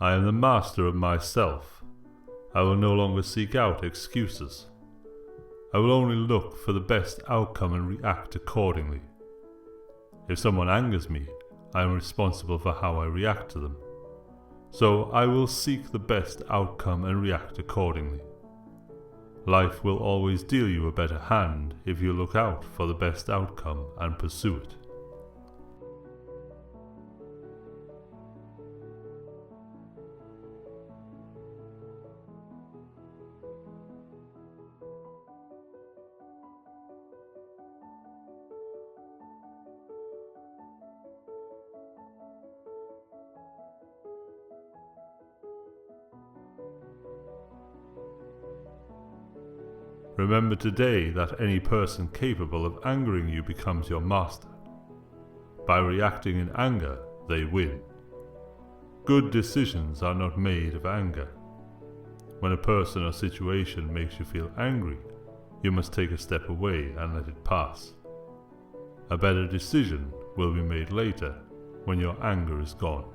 I am the master of myself. I will no longer seek out excuses. I will only look for the best outcome and react accordingly. If someone angers me, I am responsible for how I react to them. So I will seek the best outcome and react accordingly. Life will always deal you a better hand if you look out for the best outcome and pursue it. Remember today that any person capable of angering you becomes your master. By reacting in anger, they win. Good decisions are not made of anger. When a person or situation makes you feel angry, you must take a step away and let it pass. A better decision will be made later when your anger is gone.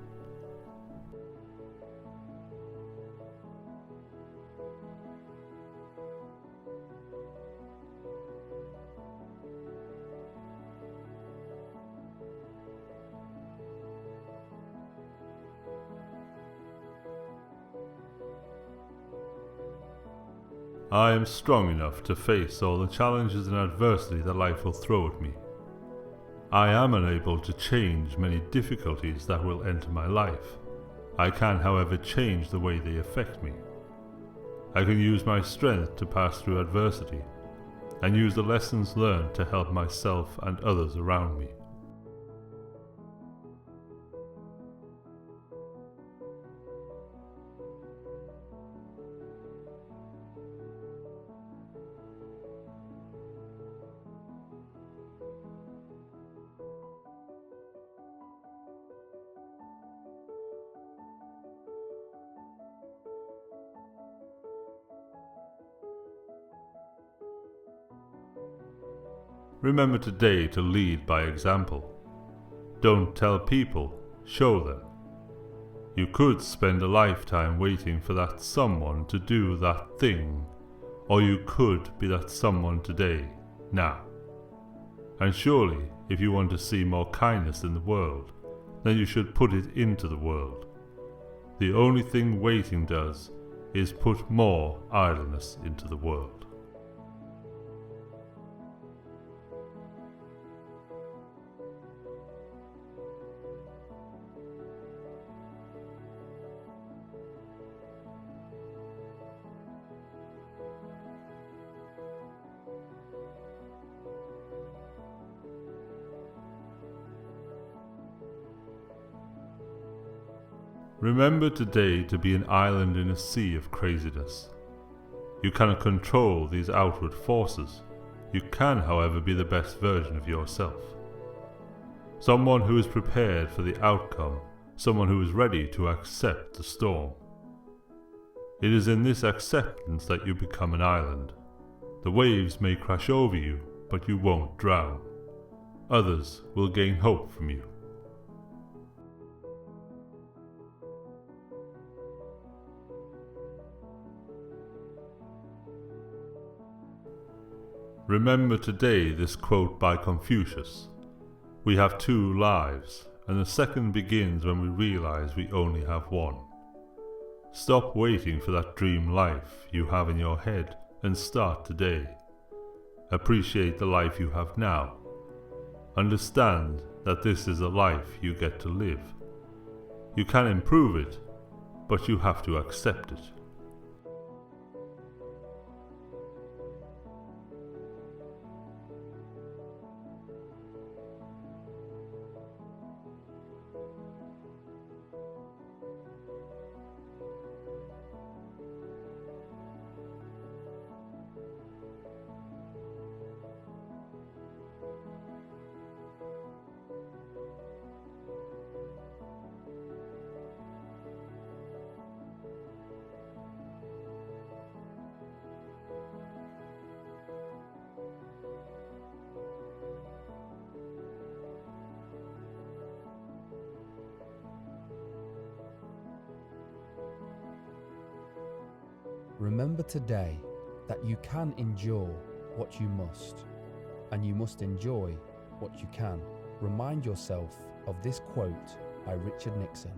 I am strong enough to face all the challenges and adversity that life will throw at me. I am unable to change many difficulties that will enter my life. I can, however, change the way they affect me. I can use my strength to pass through adversity, and use the lessons learned to help myself and others around me. Remember today to lead by example. Don't tell people, show them. You could spend a lifetime waiting for that someone to do that thing, or you could be that someone today, now. And surely, if you want to see more kindness in the world, then you should put it into the world. The only thing waiting does is put more idleness into the world. Remember today to be an island in a sea of craziness. You cannot control these outward forces. You can, however, be the best version of yourself. Someone who is prepared for the outcome, someone who is ready to accept the storm. It is in this acceptance that you become an island. The waves may crash over you, but you won't drown. Others will gain hope from you. Remember today this quote by Confucius: "We have two lives, and the second begins when we realize we only have one." Stop waiting for that dream life you have in your head and start today. Appreciate the life you have now. Understand that this is a life you get to live. You can improve it, but you have to accept it. Remember today that you can endure what you must, and you must enjoy what you can. Remind yourself of this quote by Richard Nixon.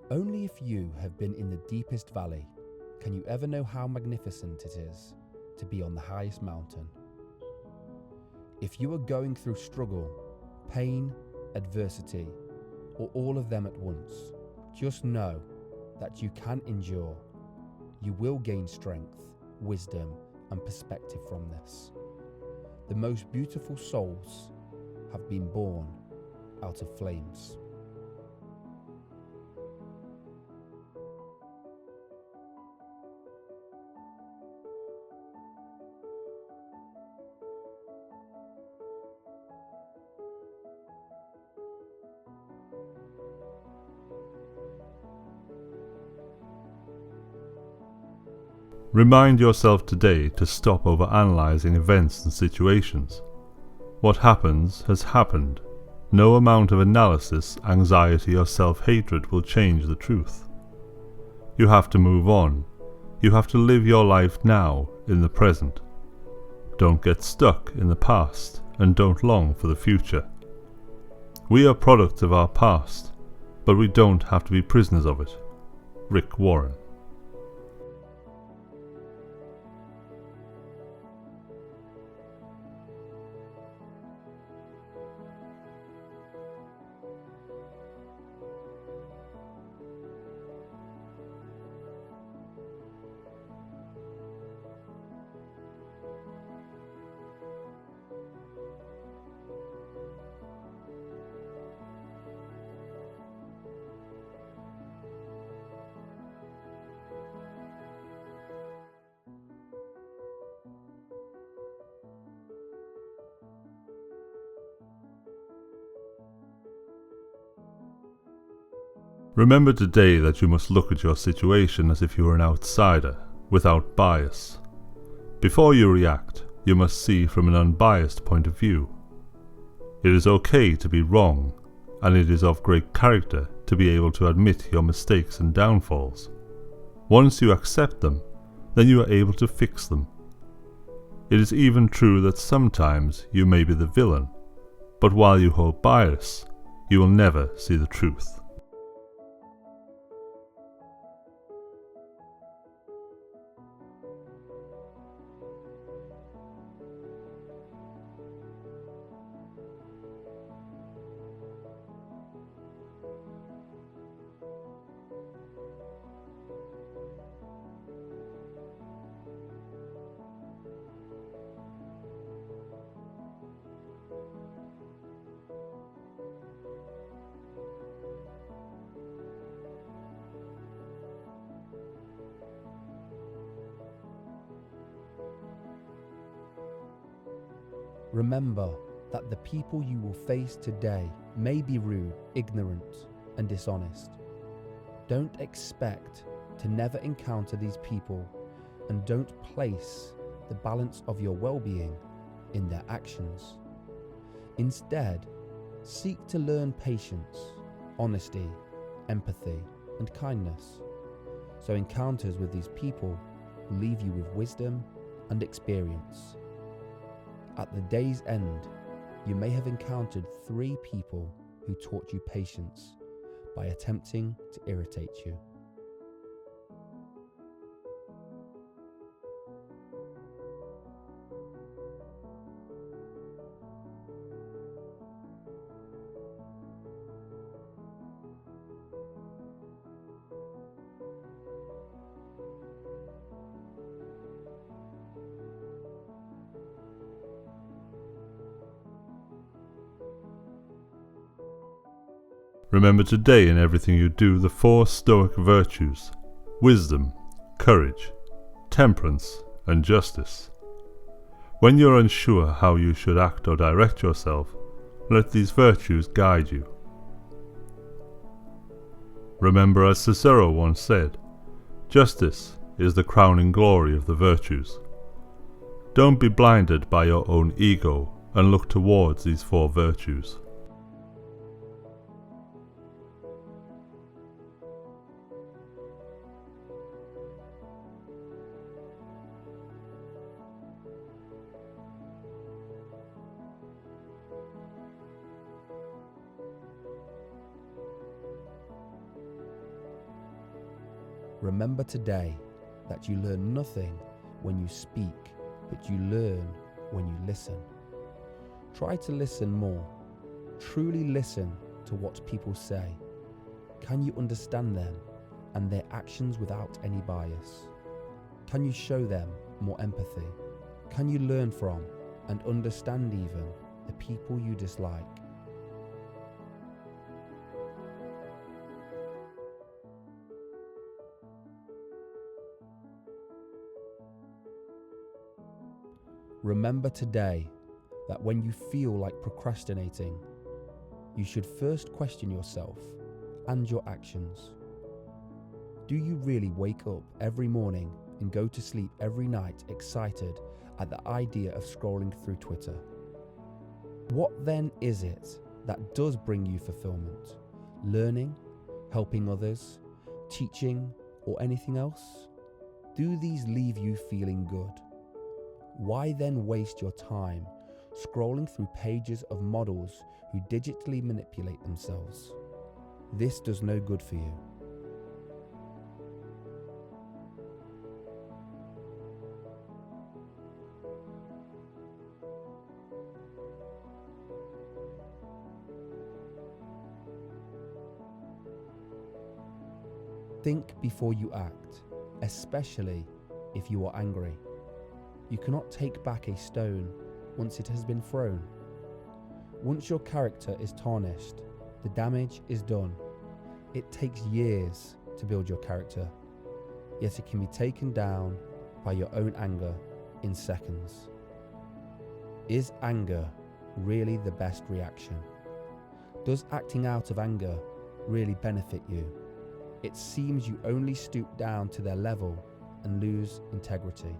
Only if you have been in the deepest valley can you ever know how magnificent it is to be on the highest mountain. If you are going through struggle, pain, adversity, or all of them at once, just know that you can endure. You will gain strength, wisdom, and perspective from this. The most beautiful souls have been born out of flames. Remind yourself today to stop overanalyzing events and situations. What happens has happened. No amount of analysis, anxiety, or self-hatred will change the truth. You have to move on. You have to live your life now, in the present. Don't get stuck in the past, and don't long for the future. We are products of our past, but we don't have to be prisoners of it. Rick Warren. Remember today that you must look at your situation as if you were an outsider, without bias. Before you react, you must see from an unbiased point of view. It is okay to be wrong, and it is of great character to be able to admit your mistakes and downfalls. Once you accept them, then you are able to fix them. It is even true that sometimes you may be the villain, but while you hold bias, you will never see the truth. Remember that the people you will face today may be rude, ignorant, and dishonest. Don't expect to never encounter these people, and don't place the balance of your well-being in their actions. Instead, seek to learn patience, honesty, empathy, and kindness, so encounters with these people will leave you with wisdom and experience. At the day's end, you may have encountered 3 people who taught you patience by attempting to irritate you. Remember today in everything you do the 4 Stoic virtues: wisdom, courage, temperance, and justice. When you're unsure how you should act or direct yourself, let these virtues guide you. Remember, as Cicero once said, justice is the crowning glory of the virtues. Don't be blinded by your own ego and look towards these 4 virtues. Remember today that you learn nothing when you speak, but you learn when you listen. Try to listen more. Truly listen to what people say. Can you understand them and their actions without any bias? Can you show them more empathy? Can you learn from and understand even the people you dislike? Remember today that when you feel like procrastinating, you should first question yourself and your actions. Do you really wake up every morning and go to sleep every night excited at the idea of scrolling through Twitter? What then is it that does bring you fulfillment? Learning, helping others, teaching, or anything else? Do these leave you feeling good? Why then waste your time scrolling through pages of models who digitally manipulate themselves? This does no good for you. Think before you act, especially if you are angry. You cannot take back a stone once it has been thrown. Once your character is tarnished, the damage is done. It takes years to build your character, yet it can be taken down by your own anger in seconds. Is anger really the best reaction? Does acting out of anger really benefit you? It seems you only stoop down to their level and lose integrity.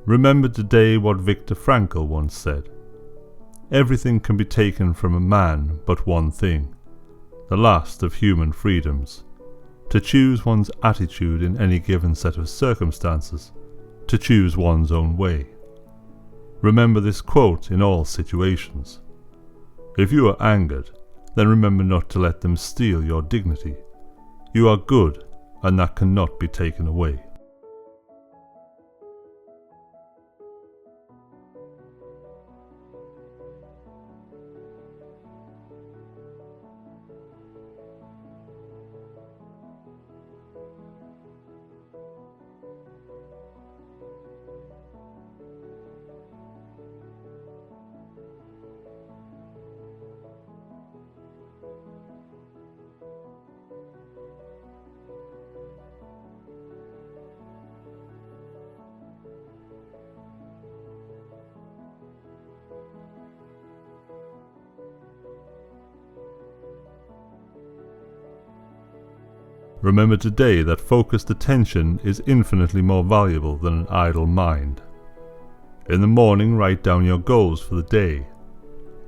Remember today what Viktor Frankl once said: "Everything can be taken from a man but one thing, the last of human freedoms, to choose one's attitude in any given set of circumstances, to choose one's own way." Remember this quote in all situations. If you are angered, then remember not to let them steal your dignity. You are good, and that cannot be taken away. Remember today that focused attention is infinitely more valuable than an idle mind. In the morning, write down your goals for the day.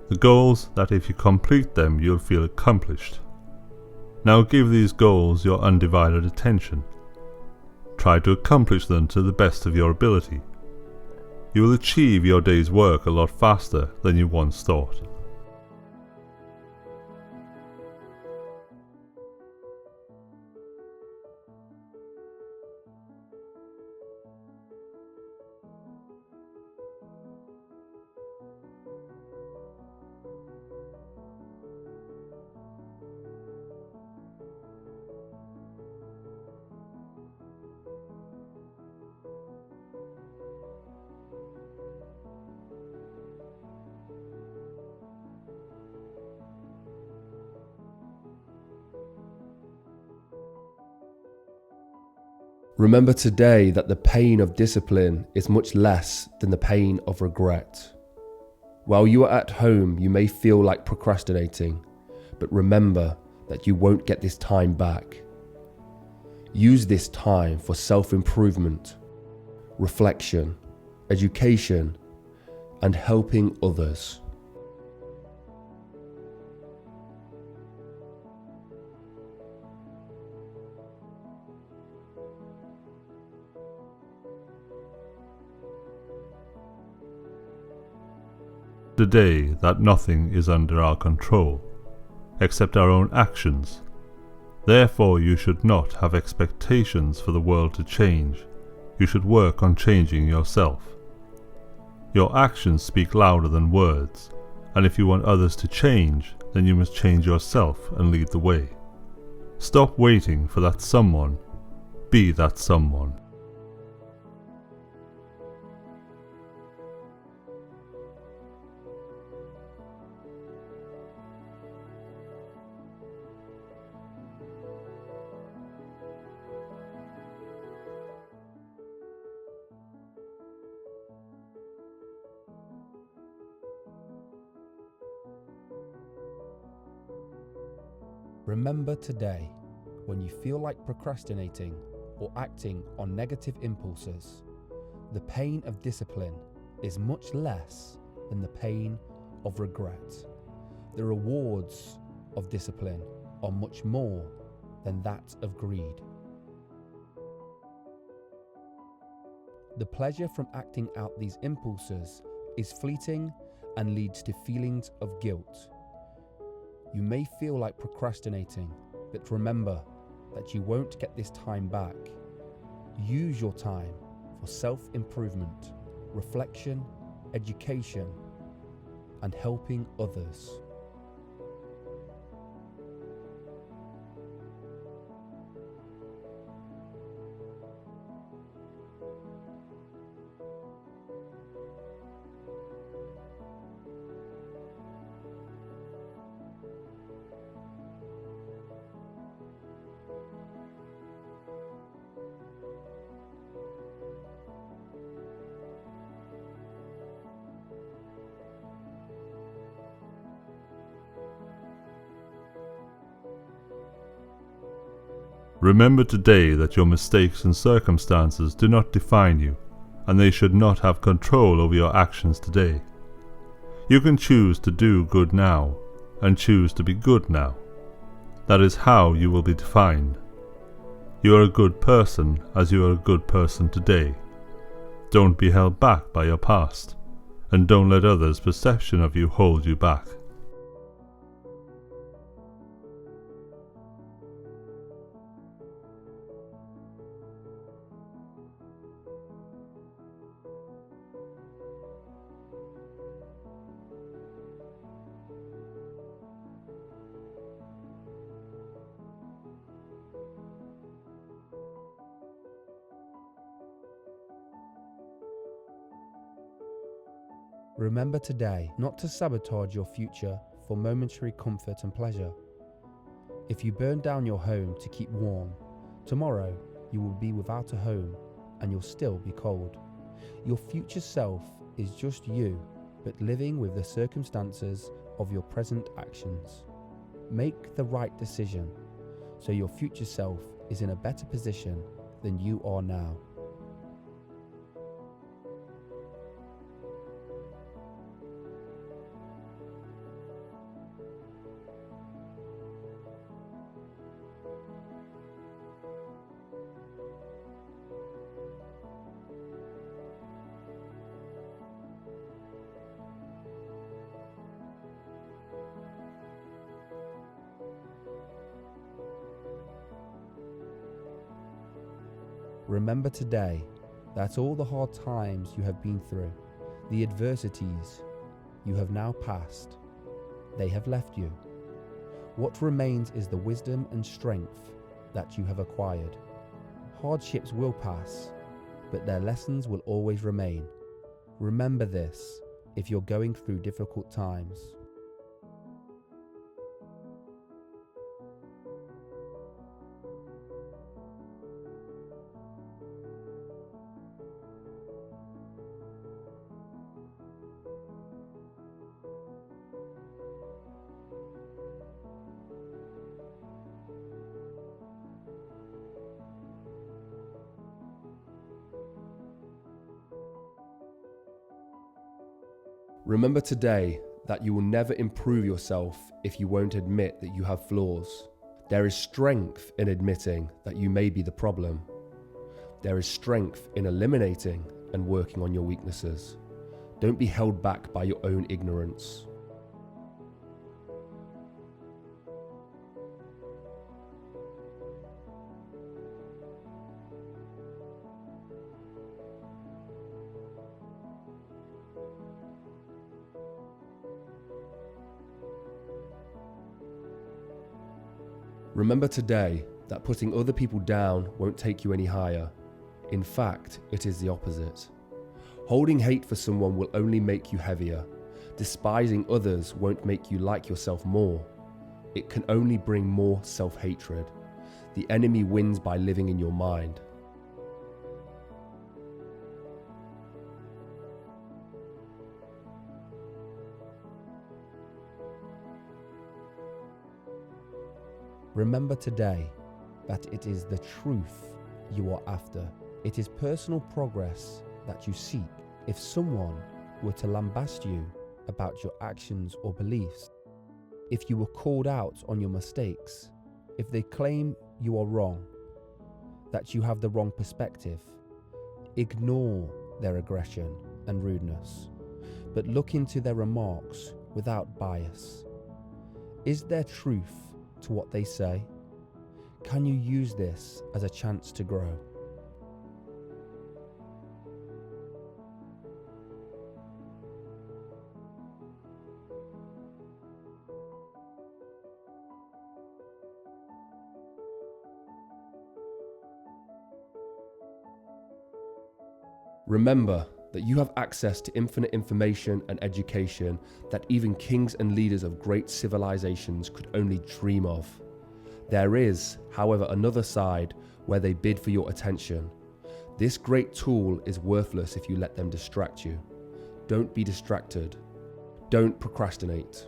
The goals that if you complete them, you'll feel accomplished. Now give these goals your undivided attention. Try to accomplish them to the best of your ability. You will achieve your day's work a lot faster than you once thought. Remember today that the pain of discipline is much less than the pain of regret. While you are at home, you may feel like procrastinating, but remember that you won't get this time back. Use this time for self-improvement, reflection, education, and helping others. The day that nothing is under our control, except our own actions. Therefore you should not have expectations for the world to change. You should work on changing yourself. Your actions speak louder than words, and if you want others to change, then you must change yourself and lead the way. Stop waiting for that someone. Be that someone. Remember today, when you feel like procrastinating or acting on negative impulses, the pain of discipline is much less than the pain of regret. The rewards of discipline are much more than that of greed. The pleasure from acting out these impulses is fleeting and leads to feelings of guilt. You may feel like procrastinating, but remember that you won't get this time back. Use your time for self-improvement, reflection, education, and helping others. Remember today that your mistakes and circumstances do not define you, and they should not have control over your actions today. You can choose to do good now, and choose to be good now. That is how you will be defined. You are a good person as you are a good person today. Don't be held back by your past, and don't let others' perception of you hold you back. Remember today not to sabotage your future for momentary comfort and pleasure. If you burn down your home to keep warm, tomorrow you will be without a home and you'll still be cold. Your future self is just you, but living with the circumstances of your present actions. Make the right decision so your future self is in a better position than you are now. Remember today that all the hard times you have been through, the adversities you have now passed, they have left you. What remains is the wisdom and strength that you have acquired. Hardships will pass, but their lessons will always remain. Remember this if you're going through difficult times. Remember today that you will never improve yourself if you won't admit that you have flaws. There is strength in admitting that you may be the problem. There is strength in eliminating and working on your weaknesses. Don't be held back by your own ignorance. Remember today that putting other people down won't take you any higher. In fact, it is the opposite. Holding hate for someone will only make you heavier. Despising others won't make you like yourself more. It can only bring more self-hatred. The enemy wins by living in your mind. Remember today that it is the truth you are after. It is personal progress that you seek. If someone were to lambast you about your actions or beliefs, if you were called out on your mistakes, if they claim you are wrong, that you have the wrong perspective, ignore their aggression and rudeness, but look into their remarks without bias. Is there truth to what they say? Can you use this as a chance to grow? Remember that you have access to infinite information and education that even kings and leaders of great civilizations could only dream of. There is, however, another side where they bid for your attention. This great tool is worthless if you let them distract you. Don't be distracted. Don't procrastinate.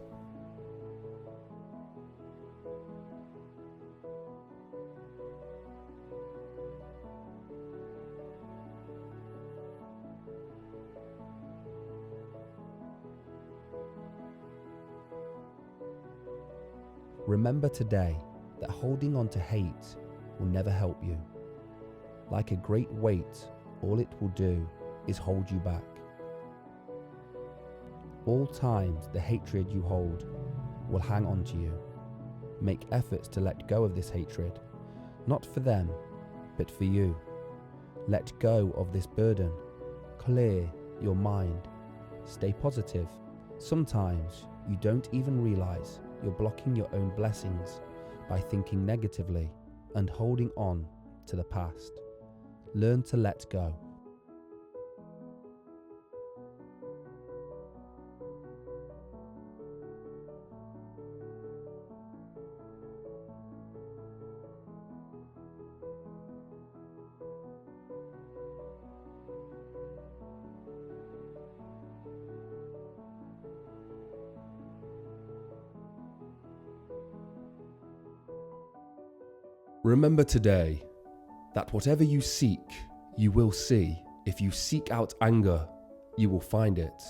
Remember today that holding on to hate will never help you. Like a great weight, all it will do is hold you back. All times the hatred you hold will hang on to you. Make efforts to let go of this hatred, not for them, but for you. Let go of this burden. Clear your mind. Stay positive. Sometimes you don't even realize you're blocking your own blessings by thinking negatively and holding on to the past. Learn to let go. Remember today that whatever you seek, you will see. If you seek out anger, you will find it.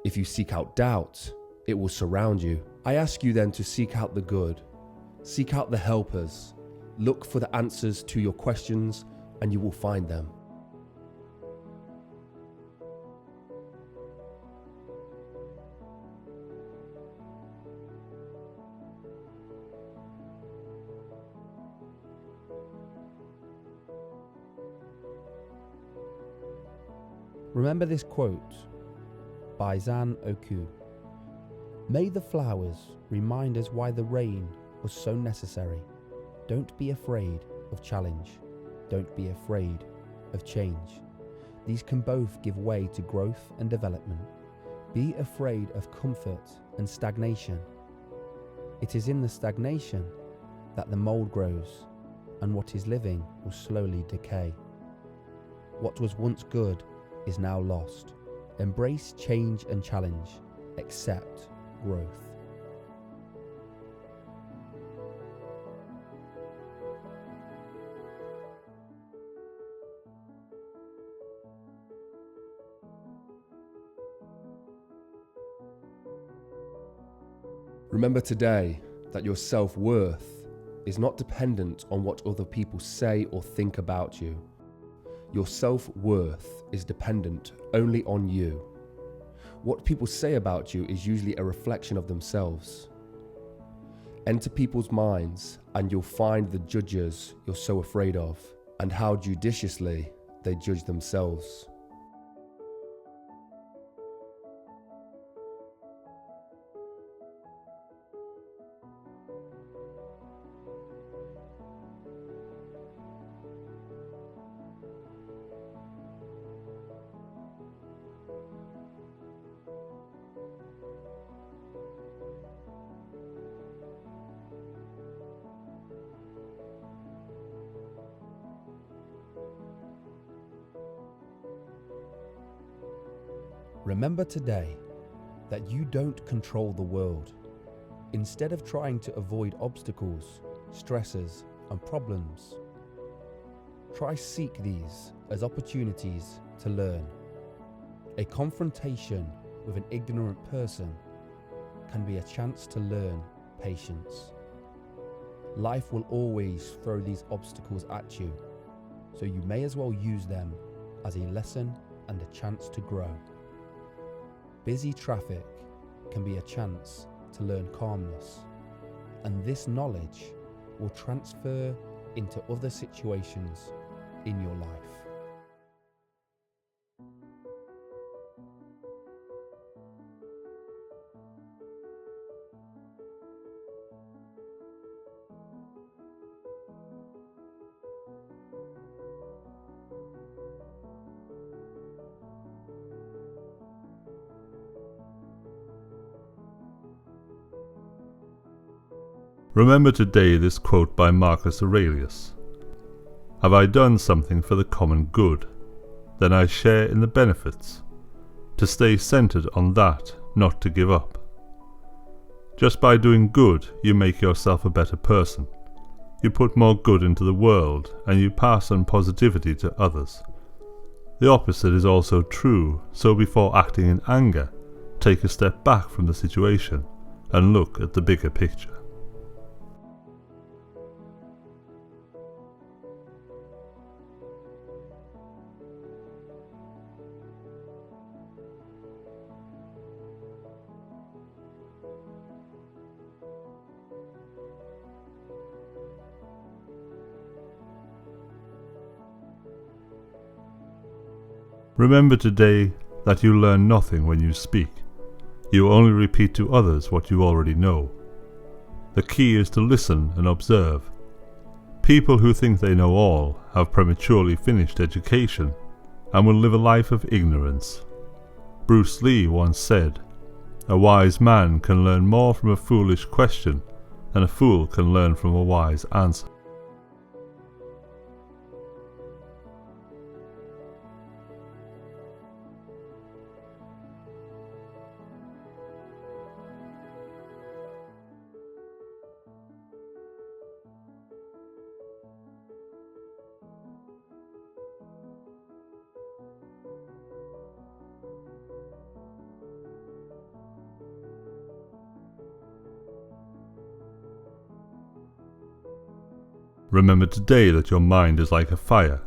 If you seek out doubt, it will surround you. I ask you then to seek out the good. Seek out the helpers. Look for the answers to your questions, and you will find them. Remember this quote by Zan Oku. May the flowers remind us why the rain was so necessary. Don't be afraid of challenge. Don't be afraid of change. These can both give way to growth and development. Be afraid of comfort and stagnation. It is in the stagnation that the mold grows, and what is living will slowly decay. What was once good is now lost. Embrace change and challenge. Accept growth. Remember today that your self-worth is not dependent on what other people say or think about you. Your self-worth is dependent only on you. What people say about you is usually a reflection of themselves. Enter people's minds and you'll find the judges you're so afraid of and how judiciously they judge themselves. Remember today that you don't control the world. Instead of trying to avoid obstacles, stresses, and problems, try seek these as opportunities to learn. A confrontation with an ignorant person can be a chance to learn patience. Life will always throw these obstacles at you, so you may as well use them as a lesson and a chance to grow. Busy traffic can be a chance to learn calmness, and this knowledge will transfer into other situations in your life. Remember today this quote by Marcus Aurelius. Have I done something for the common good? Then I share in the benefits. To stay centered on that, not to give up. Just by doing good, you make yourself a better person. You put more good into the world, and you pass on positivity to others. The opposite is also true, so before acting in anger, take a step back from the situation and look at the bigger picture. Remember today that you learn nothing when you speak. You only repeat to others what you already know. The key is to listen and observe. People who think they know all have prematurely finished education and will live a life of ignorance. Bruce Lee once said, "A wise man can learn more from a foolish question than a fool can learn from a wise answer." Remember today that your mind is like a fire.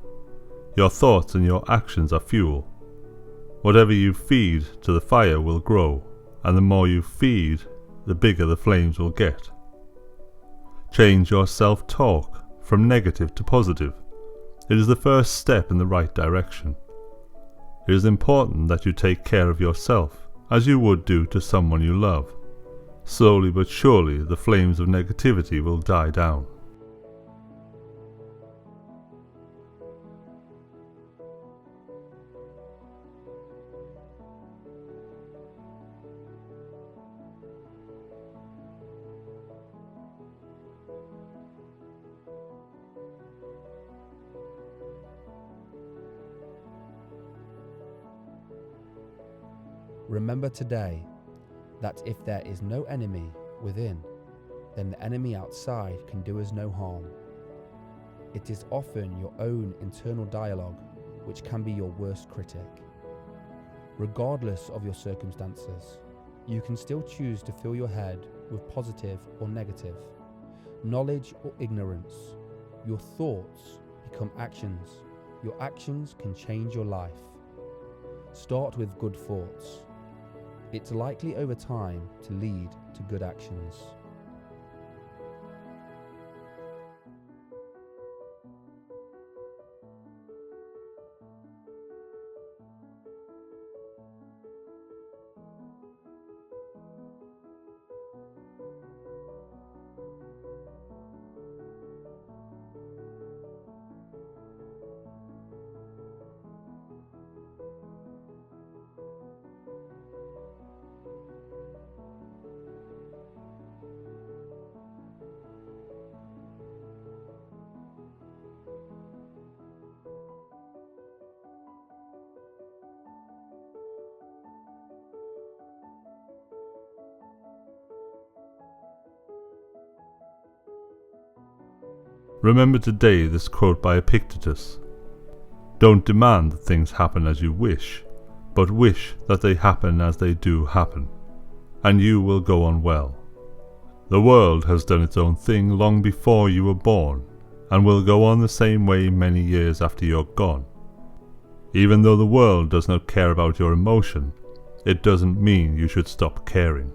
Your thoughts and your actions are fuel. Whatever you feed to the fire will grow, and the more you feed, the bigger the flames will get. Change your self-talk from negative to positive. It is the first step in the right direction. It is important that you take care of yourself, as you would do to someone you love. Slowly but surely the flames of negativity will die down. Remember today that if there is no enemy within, then the enemy outside can do us no harm. It is often your own internal dialogue which can be your worst critic. Regardless of your circumstances, you can still choose to fill your head with positive or negative, knowledge or ignorance. Your thoughts become actions. Your actions can change your life. Start with good thoughts. It's likely over time to lead to good actions. Remember today this quote by Epictetus. Don't demand that things happen as you wish, but wish that they happen as they do happen, and you will go on well. The world has done its own thing long before you were born, and will go on the same way many years after you're gone. Even though the world does not care about your emotion, it doesn't mean you should stop caring.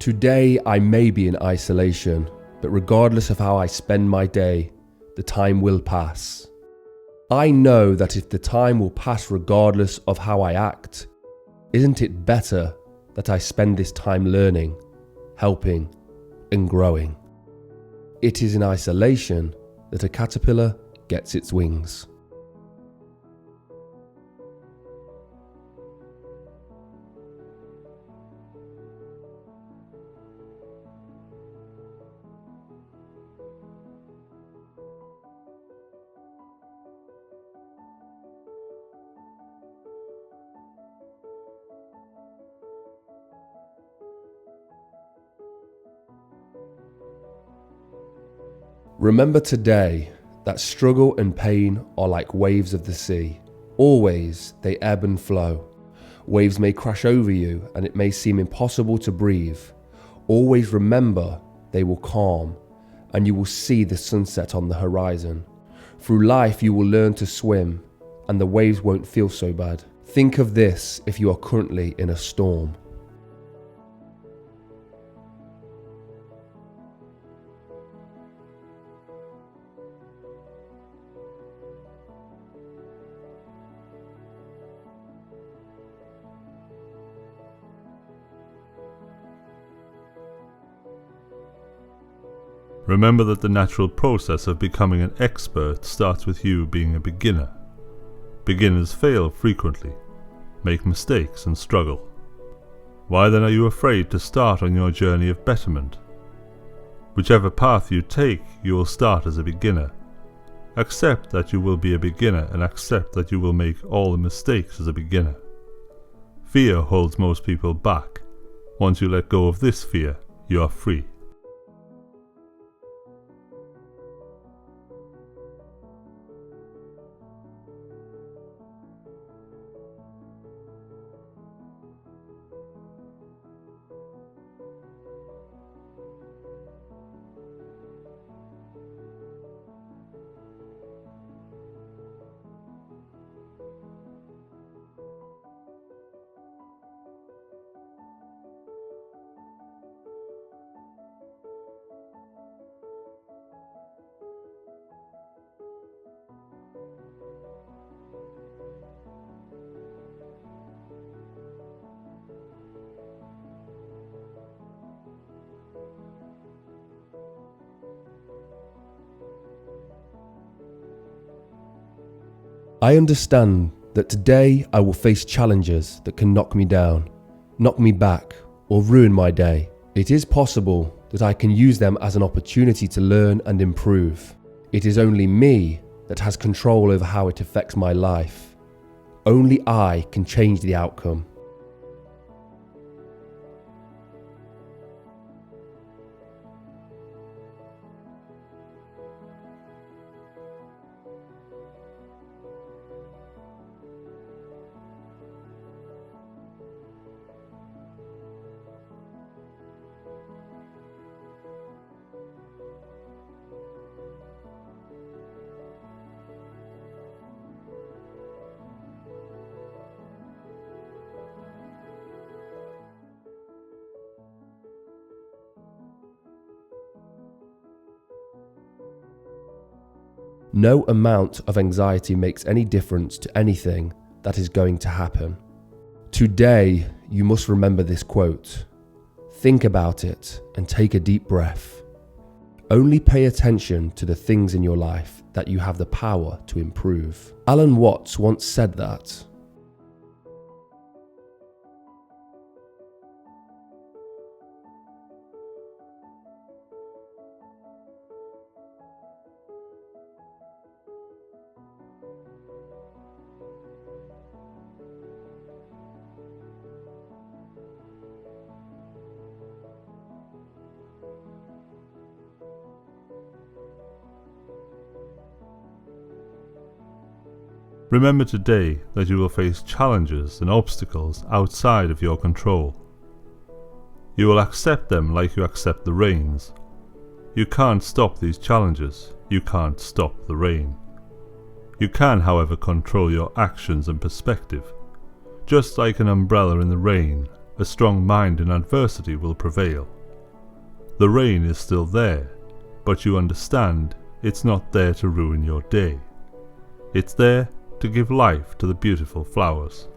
Today I may be in isolation, but regardless of how I spend my day, the time will pass. I know that if the time will pass regardless of how I act, isn't it better that I spend this time learning, helping, and growing? It is in isolation that a caterpillar gets its wings. Remember today that struggle and pain are like waves of the sea. Always they ebb and flow. Waves may crash over you and it may seem impossible to breathe. Always remember they will calm and you will see the sunset on the horizon. Through life you will learn to swim and the waves won't feel so bad. Think of this if you are currently in a storm. Remember that the natural process of becoming an expert starts with you being a beginner. Beginners fail frequently, make mistakes and struggle. Why then are you afraid to start on your journey of betterment? Whichever path you take, you will start as a beginner. Accept that you will be a beginner and accept that you will make all the mistakes as a beginner. Fear holds most people back. Once you let go of this fear, you are free. I understand that today I will face challenges that can knock me down, knock me back, or ruin my day. It is possible that I can use them as an opportunity to learn and improve. It is only me that has control over how it affects my life. Only I can change the outcome. No amount of anxiety makes any difference to anything that is going to happen. Today, you must remember this quote. Think about it and take a deep breath. Only pay attention to the things in your life that you have the power to improve. Alan Watts once said that. Remember today that you will face challenges and obstacles outside of your control. You will accept them like you accept the rains. You can't stop these challenges. You can't stop the rain. You can, however, control your actions and perspective. Just like an umbrella in the rain, a strong mind in adversity will prevail. The rain is still there, but you understand it's not there to ruin your day. It's there to give life to the beautiful flowers.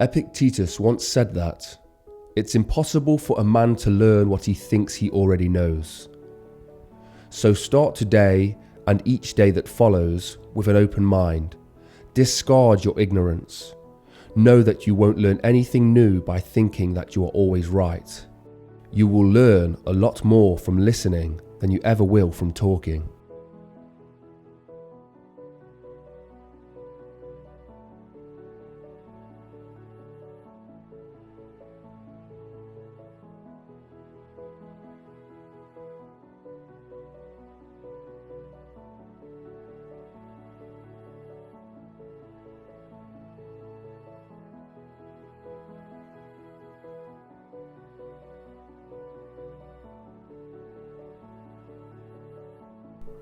Epictetus once said that it's impossible for a man to learn what he thinks he already knows. So start today and each day that follows with an open mind. Discard your ignorance. Know that you won't learn anything new by thinking that you are always right. You will learn a lot more from listening than you ever will from talking.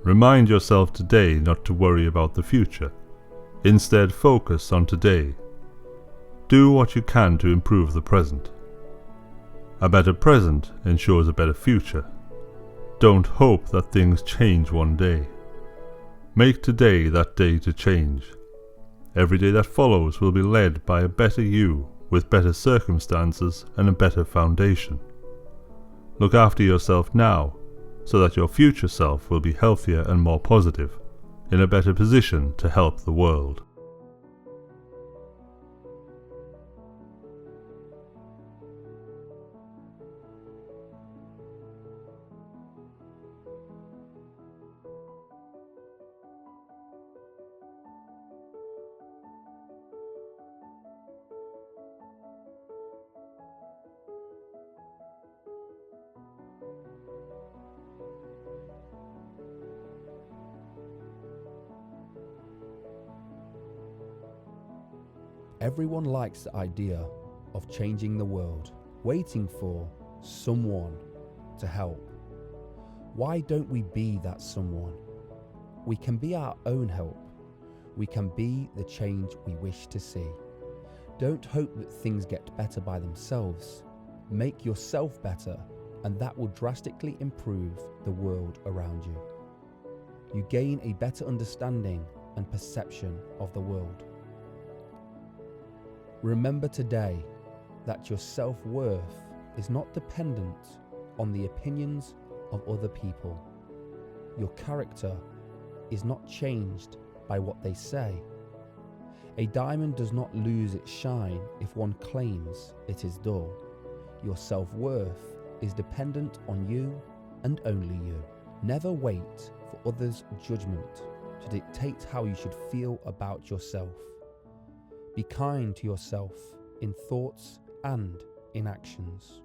Remind yourself today not to worry about the future. Instead, focus on today. Do what you can to improve the present. A better present ensures a better future. Don't hope that things change one day. Make today that day to change. Every day that follows will be led by a better you with better circumstances and a better foundation. Look after yourself now, so that your future self will be healthier and more positive, in a better position to help the world. Everyone likes the idea of changing the world, waiting for someone to help. Why don't we be that someone? We can be our own help. We can be the change we wish to see. Don't hope that things get better by themselves. Make yourself better, and that will drastically improve the world around you. You gain a better understanding and perception of the world. Remember today that your self-worth is not dependent on the opinions of other people. Your character is not changed by what they say. A diamond does not lose its shine if one claims it is dull. Your self-worth is dependent on you and only you. Never wait for others' judgment to dictate how you should feel about yourself. Be kind to yourself in thoughts and in actions.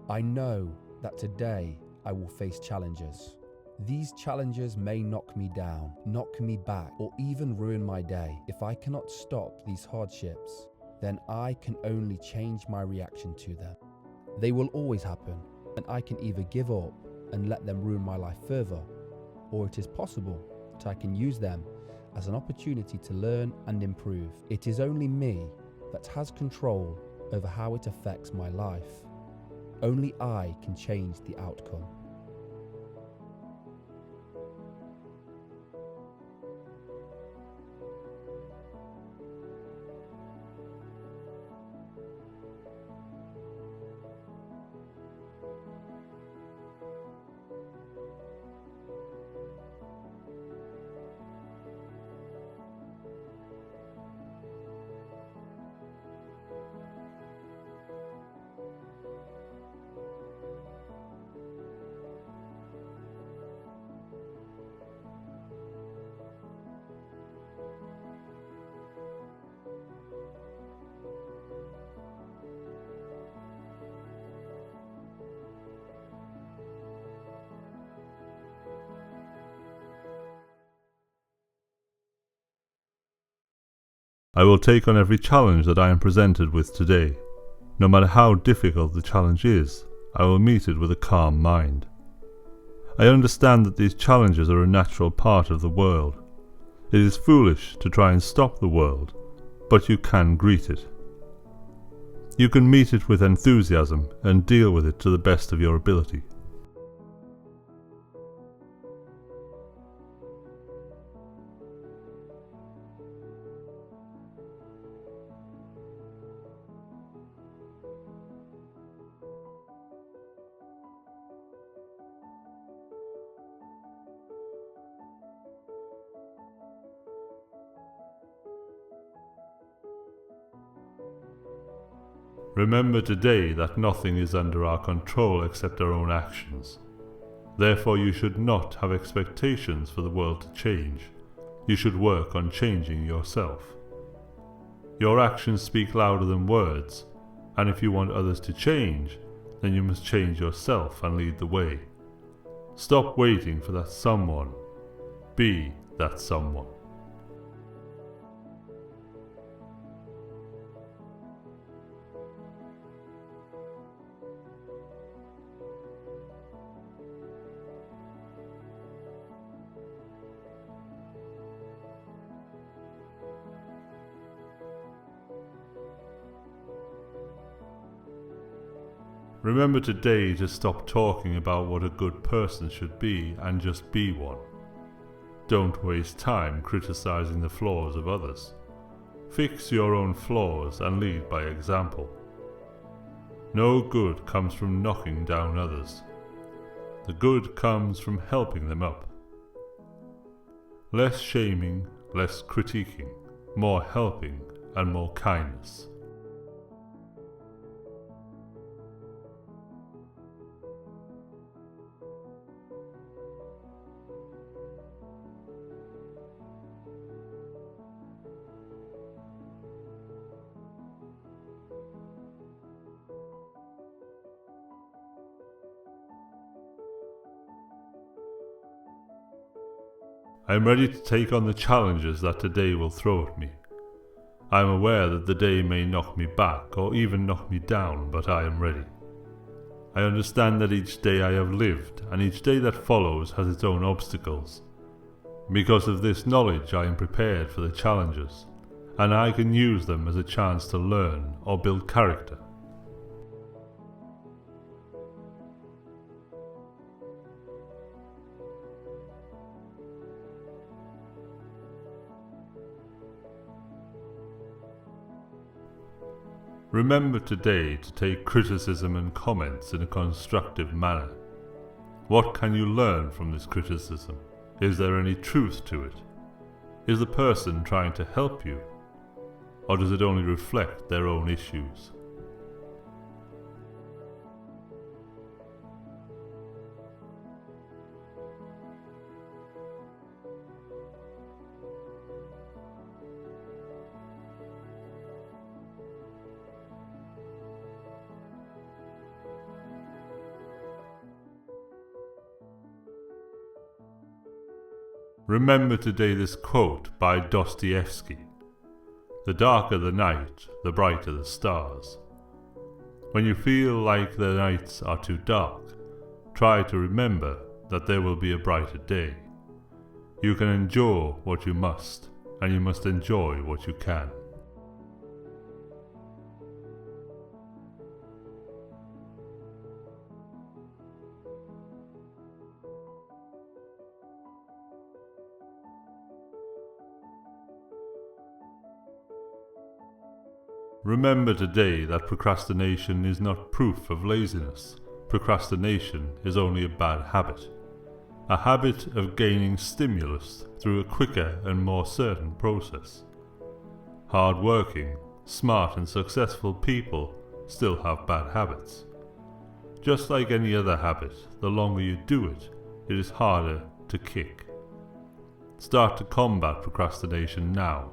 I know that today I will face challenges. These challenges may knock me down, knock me back, or even ruin my day. If I cannot stop these hardships, then I can only change my reaction to them. They will always happen, and I can either give up and let them ruin my life further, or it is possible that I can use them as an opportunity to learn and improve. It is only me that has control over how it affects my life. Only I can change the outcome. I will take on every challenge that I am presented with today. No matter how difficult the challenge is, I will meet it with a calm mind. I understand that these challenges are a natural part of the world. It is foolish to try and stop the world, but you can greet it. You can meet it with enthusiasm and deal with it to the best of your ability. Remember today that nothing is under our control except our own actions. Therefore you should not have expectations for the world to change. You should work on changing yourself. Your actions speak louder than words, and if you want others to change, then you must change yourself and lead the way. Stop waiting for that someone. Be that someone. Remember today to stop talking about what a good person should be and just be one. Don't waste time criticizing the flaws of others. Fix your own flaws and lead by example. No good comes from knocking down others. The good comes from helping them up. Less shaming, less critiquing, more helping and more kindness. I am ready to take on the challenges that today will throw at me. I am aware that the day may knock me back or even knock me down, but I am ready. I understand that each day I have lived and each day that follows has its own obstacles. Because of this knowledge, I am prepared for the challenges, and I can use them as a chance to learn or build character. Remember today to take criticism and comments in a constructive manner. What can you learn from this criticism? Is there any truth to it? Is the person trying to help you? Or does it only reflect their own issues? Remember today this quote by Dostoevsky: "The darker the night, the brighter the stars." When you feel like the nights are too dark, try to remember that there will be a brighter day. You can endure what you must, and you must enjoy what you can. Remember today that procrastination is not proof of laziness. Procrastination is only a bad habit. A habit of gaining stimulus through a quicker and more certain process. Hard-working, smart and successful people still have bad habits. Just like any other habit, the longer you do it, it is harder to kick. Start to combat procrastination now.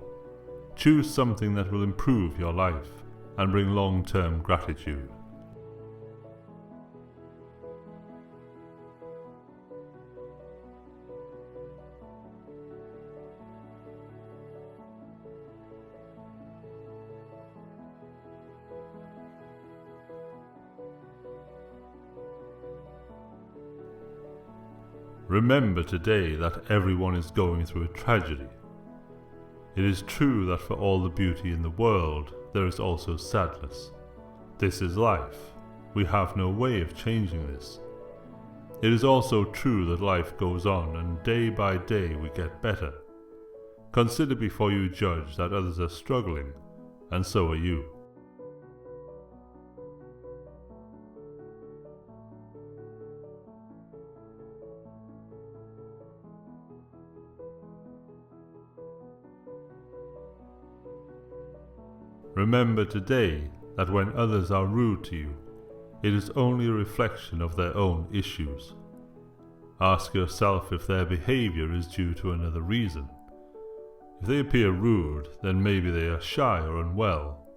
Choose something that will improve your life and bring long-term gratitude. Remember today that everyone is going through a tragedy. It is true that for all the beauty in the world, there is also sadness. This is life. We have no way of changing this. It is also true that life goes on, and day by day we get better. Consider before you judge that others are struggling, and so are you. Remember today that when others are rude to you, it is only a reflection of their own issues. Ask yourself if their behavior is due to another reason. If they appear rude, then maybe they are shy or unwell.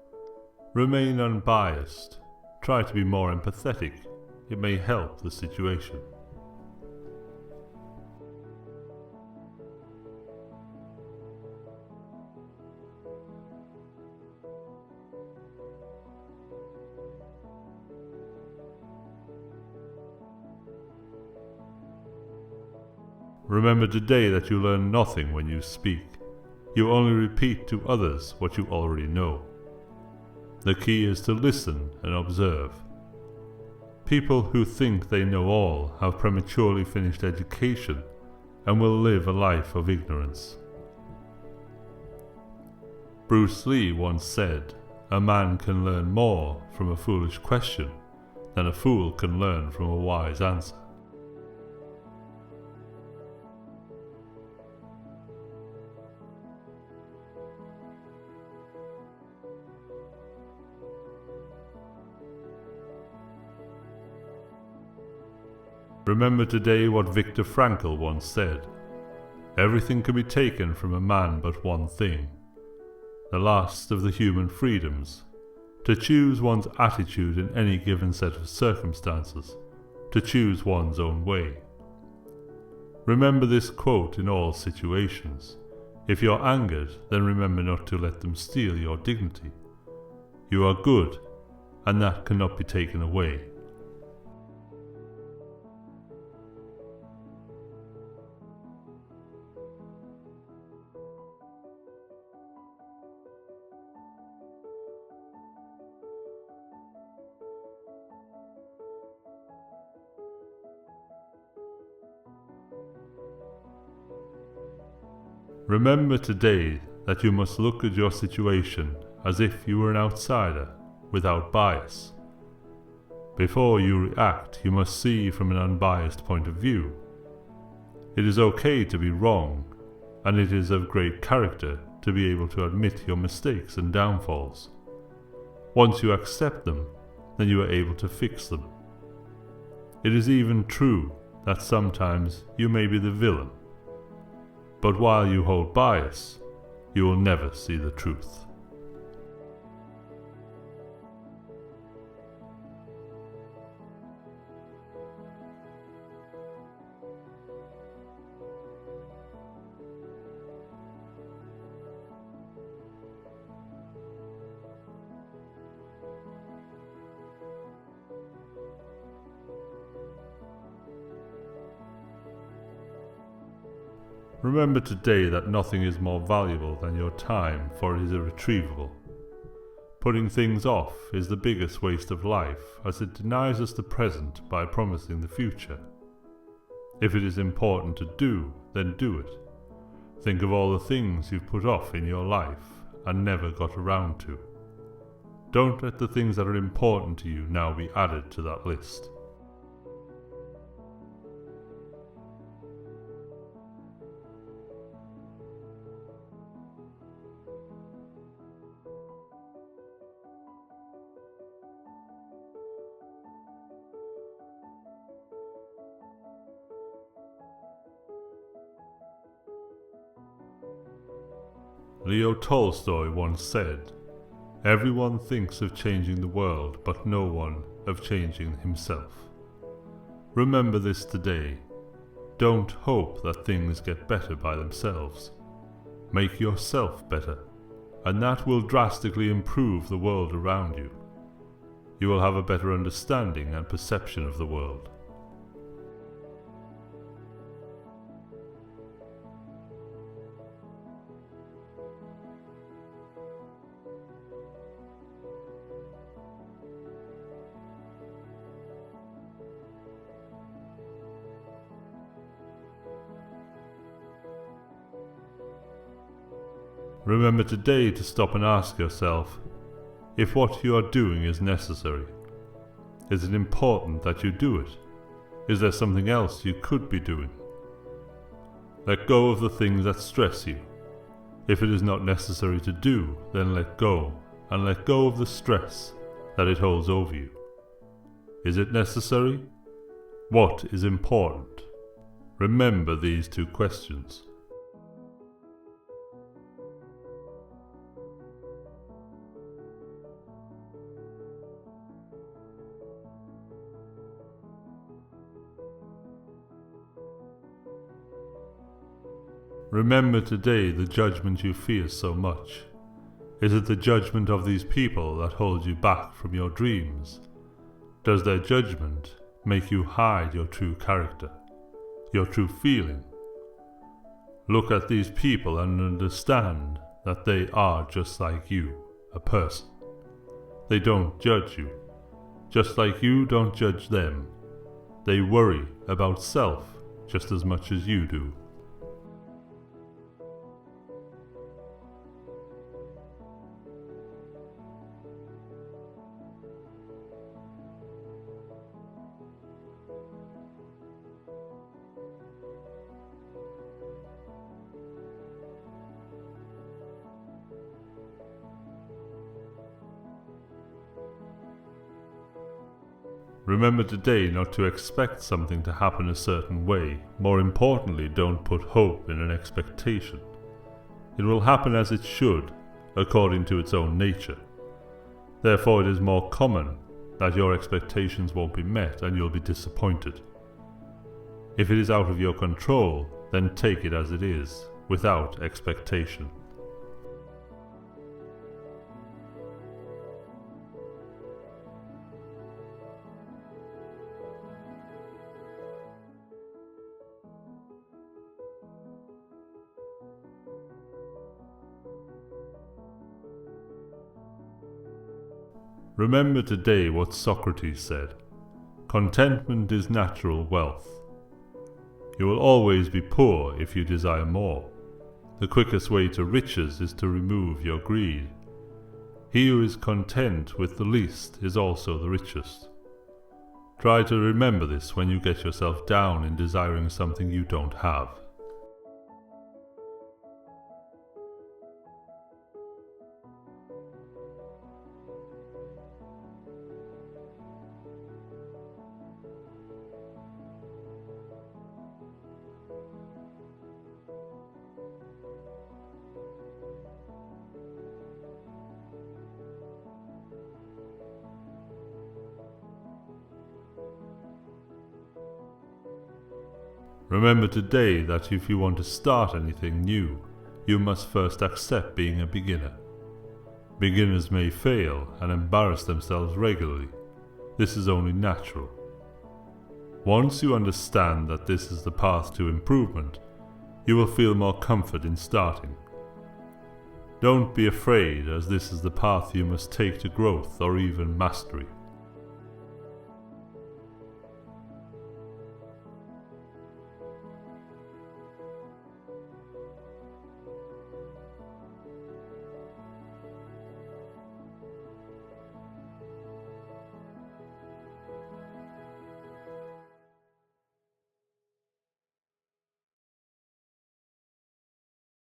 Remain unbiased. Try to be more empathetic. It may help the situation. Remember today that you learn nothing when you speak. You only repeat to others what you already know. The key is to listen and observe. People who think they know all have prematurely finished education and will live a life of ignorance. Bruce Lee once said, "A man can learn more from a foolish question than a fool can learn from a wise answer." Remember today what Viktor Frankl once said: "Everything can be taken from a man but one thing, the last of the human freedoms, to choose one's attitude in any given set of circumstances, to choose one's own way." Remember this quote in all situations. If you're angered, then remember not to let them steal your dignity. You are good, and that cannot be taken away. Remember today that you must look at your situation as if you were an outsider, without bias. Before you react, you must see from an unbiased point of view. It is okay to be wrong, and it is of great character to be able to admit your mistakes and downfalls. Once you accept them, then you are able to fix them. It is even true that sometimes you may be the villain. But while you hold bias, you will never see the truth. Remember today that nothing is more valuable than your time, for it is irretrievable. Putting things off is the biggest waste of life, as it denies us the present by promising the future. If it is important to do, then do it. Think of all the things you've put off in your life and never got around to. Don't let the things that are important to you now be added to that list. Leo Tolstoy once said, "Everyone thinks of changing the world, but no one of changing himself." Remember this today. Don't hope that things get better by themselves. Make yourself better, and that will drastically improve the world around you. You will have a better understanding and perception of the world. Remember today to stop and ask yourself if what you are doing is necessary. Is it important that you do it? Is there something else you could be doing? Let go of the things that stress you. If it is not necessary to do, then let go, and let go of the stress that it holds over you. Is it necessary? What is important? Remember these two questions. Remember today the judgment you fear so much. Is it the judgment of these people that holds you back from your dreams? Does their judgment make you hide your true character, your true feeling? Look at these people and understand that they are just like you, a person. They don't judge you, just like you don't judge them. They worry about self just as much as you do. Remember today not to expect something to happen a certain way. More importantly, don't put hope in an expectation. It will happen as it should, according to its own nature. Therefore, it is more common that your expectations won't be met and you'll be disappointed. If it is out of your control, then take it as it is, without expectation. Remember today what Socrates said: contentment is natural wealth. You will always be poor if you desire more. The quickest way to riches is to remove your greed. He who is content with the least is also the richest. Try to remember this when you get yourself down in desiring something you don't have. Remember today that if you want to start anything new, you must first accept being a beginner. Beginners may fail and embarrass themselves regularly. This is only natural. Once you understand that this is the path to improvement, you will feel more comfort in starting. Don't be afraid, as this is the path you must take to growth or even mastery.